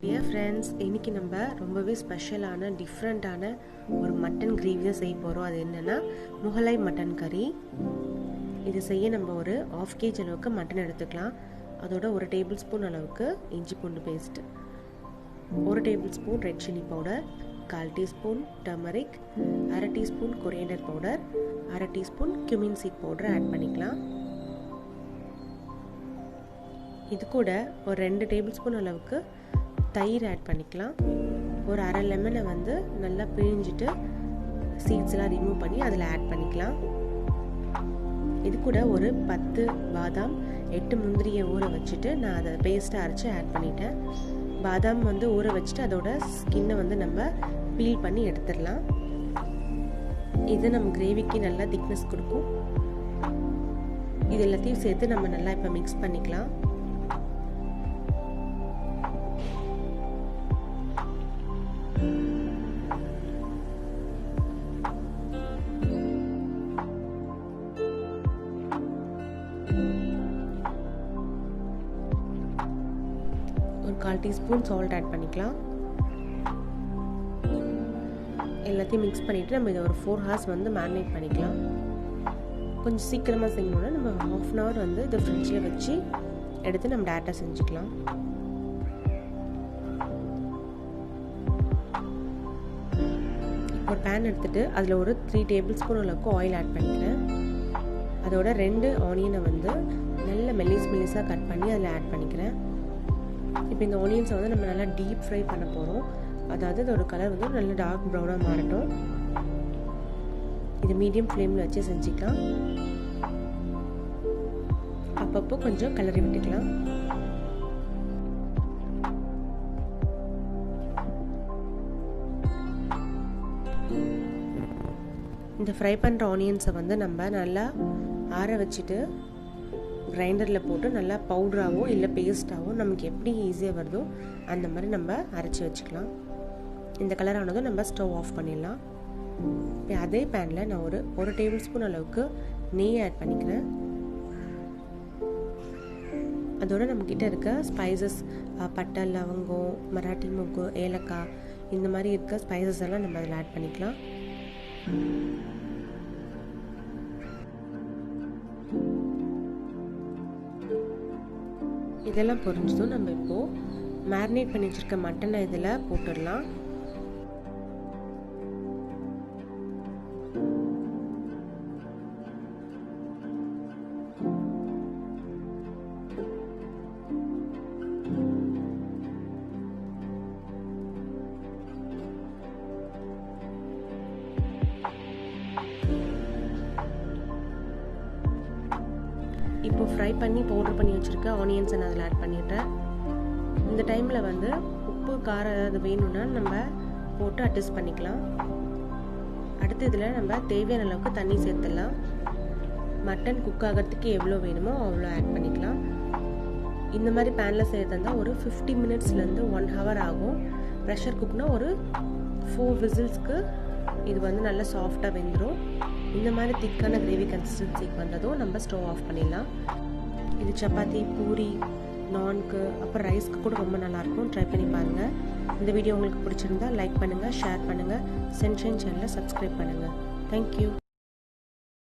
Dear friends, இன்னைக்கு நம்ம ரொம்பவே ஸ்பெஷலான டிஃப்ரெண்டான ஒரு மட்டன் கிரேவி செய்ய போறோம். அது என்னன்னா முகலாய் மட்டன் கறி. இது செய்ய நம்ம ஒரு 1/2 kg அளவுக்கு மட்டன் எடுத்துக்கலாம். அதோட 1 டேபிள்ஸ்பூன் அளவுக்கு இஞ்சி பூண்டு paste, 1 tablespoon red chilli powder, 1/4 teaspoon turmeric, 1/2 teaspoon coriander powder, 1/2 teaspoon cumin seed powder add பண்ணிக்கலாம். இது கூட ஒரு 2 டேபிள்ஸ்பூன் அளவுக்கு தயிர் ஆட் பண்ணிக்கலாம். ஒரு 1/2 லெமனை நல்லா பிழிஞ்சிட்டு சீட்ஸ்லாம் ரிமூவ் பண்ணி அதில் ஆட் பண்ணிக்கலாம். இது கூட ஒரு 10 பாதாம் 8 முந்திரியை ஊற வச்சுட்டு நான் அதை பேஸ்ட்டை அரைச்சி ஆட் பண்ணிட்டேன். பாதாம் ஊற வச்சுட்டு அதோட ஸ்கின்னை நம்ம பீல் பண்ணி எடுத்துடலாம். இது நம்ம கிரேவிக்கு நல்லா திக்னஸ் கொடுக்கும். இது எல்லாத்தையும் சேர்த்து நம்ம நல்லா இப்போ மிக்ஸ் பண்ணிக்கலாம். ஒரு 1/4 டீஸ்பூன் சால்ட் ஆட் பண்ணிக்கலாம். எல்லாத்தையும் மிக்ஸ் பண்ணிவிட்டு நம்ம இதை ஒரு 4 hours மேரினேட் பண்ணிக்கலாம். கொஞ்சம் சீக்கிரமாக செய்யணும்னா நம்ம 1/2 hour இதை ஃப்ரிட்ஜில் வச்சு எடுத்து நம்ம டேரெக்டாக செஞ்சுக்கலாம். ஒரு பேன் எடுத்துகிட்டு அதில் ஒரு 3 டேபிள்ஸ்பூன் அளவுக்கு ஆயில் ஆட் பண்ணிக்கிறேன். அதோட 2 ஆனியனை நல்ல மெல்லிஸாக கட் பண்ணி அதில் ஆட் பண்ணிக்கிறேன். இப்போ இந்த ஆனியன்ஸை நம்ம நல்லா டீப் ஃப்ரை பண்ண போகிறோம். அதாவது இதோட கலர் நல்ல டார்க் ப்ரௌனாக மாறட்டும். இது மீடியம் ஃப்ளேமில் வச்சு செஞ்சுக்கலாம். அப்பப்போ கொஞ்சம் கலரி விட்டுக்கலாம். இந்த ஃப்ரை பண்ணுற ஆனியன்ஸை நம்ம நல்லா ஆற வச்சுட்டு கிரைண்டரில் போட்டு நல்லா பவுடராகவோ இல்லை பேஸ்ட்டாகவோ நமக்கு எப்படி ஈஸியாக வருதோ அந்த மாதிரி நம்ம அரைச்சி வச்சுக்கலாம். இந்த கலர் ஆனதும் நம்ம ஸ்டவ் ஆஃப் பண்ணிடலாம். இப்போ அதே பேனில் நான் ஒரு டேபிள்ஸ்பூன் அளவுக்கு நெய் ஆட் பண்ணிக்கிறேன். அதோட நம்மக்கிட்ட இருக்க ஸ்பைசஸ் பட்டை, லவங்கம், மராட்டி மொக்கு, ஏலக்காய் இந்த மாதிரி இருக்க ஸ்பைசஸ் எல்லாம் நம்ம அதில் ஆட் பண்ணிக்கலாம். இதெல்லாம் பொரிஞ்சதும் நம்ம இப்போது மேரினேட் பண்ணி வச்சுருக்க மட்டனை இதில் போட்டுடலாம். இப்போ ஃப்ரை பண்ணி பவுடர் பண்ணி வச்சுருக்க ஆனியன்ஸை நான் அதில் ஆட் பண்ணிட்டேன். இந்த டைமில் உப்பு காரம் ஏதாவது வேணும்னா நம்ம போட்டு அட்ஜஸ்ட் பண்ணிக்கலாம். அடுத்து இதில் நம்ம தேவையான அளவுக்கு தண்ணி சேர்த்துடலாம். மட்டன் குக் ஆகிறதுக்கு எவ்வளோ வேணுமோ அவ்வளோ ஆட் பண்ணிக்கலாம். இந்த மாதிரி பேனில் செய்கிறதா ஒரு 50 minutesலேருந்து 1 hour ஆகும். ப்ரெஷர் குக்னா ஒரு 4 விசில்ஸ்க்கு இது நல்லா சாஃப்டாக வெந்துடும். இந்த மாதிரி திக்கான கிரேவி கன்சிஸ்டன்சிக்கு வந்ததும் நம்ம ஸ்டவ் ஆஃப் பண்ணிடலாம். இது சப்பாத்தி, பூரி, நான்க்கு அப்புறம் ரைஸ்க்கு கூட ரொம்ப நல்லாயிருக்கும். ட்ரை பண்ணி பாருங்கள். இந்த வீடியோ உங்களுக்கு பிடிச்சிருந்தா லைக் பண்ணுங்கள், ஷேர் பண்ணுங்கள், சென்ஷன் சேனலை சப்ஸ்கிரைப் பண்ணுங்கள். தேங்க்யூ.